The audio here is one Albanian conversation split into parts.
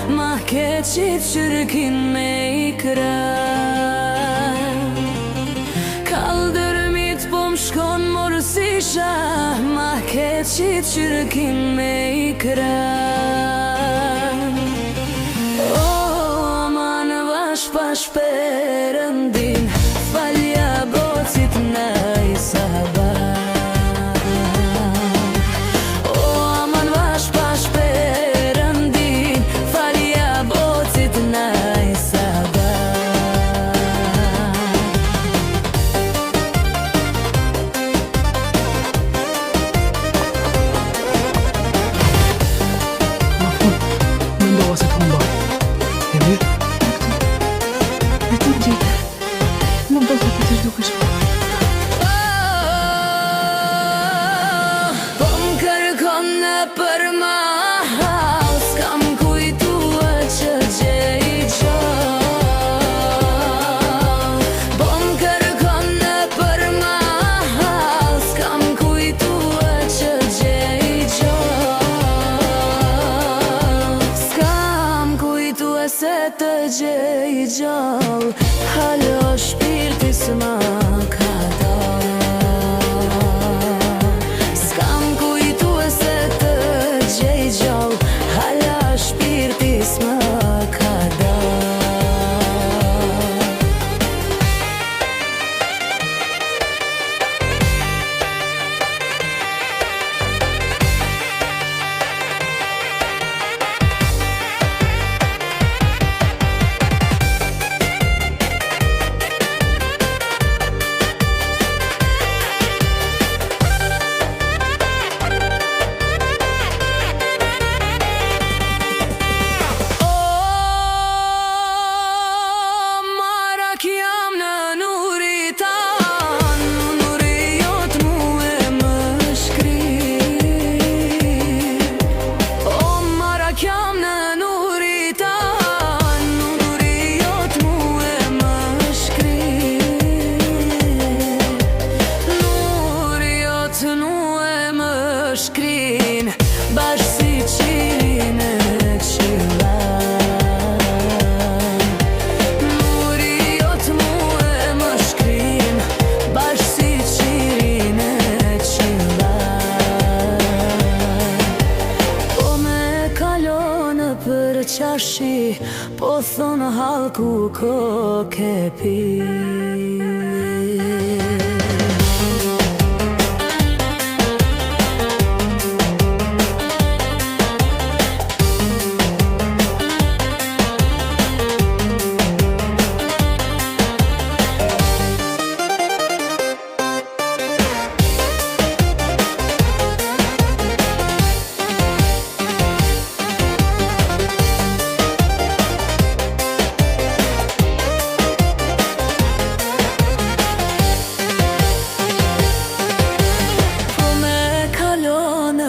Ma ke qitë qërkin me I kra Kaldërmit po m'shkon morësisha Ma ke qitë qërkin me I kra O, ma në vash pa shperëndin Falja bocit në I sabat Se të gjej gjall Halo shpirti s'ma ka dal S'kam kujtue se të gjej gjall Halo shpirti s'ma ka dal Shkrin, bash si qirin e qilan Nuri jot mu e më shkrin, bash si qirin e qilan Po me kalon për qashi, po thonë halku ko ke pi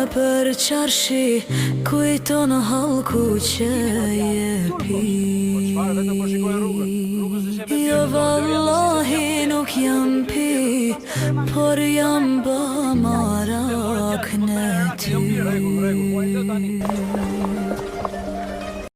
Për qarshi, kujton halku që jepi Jo vallahi nuk jam pi, por jam ba marak në ty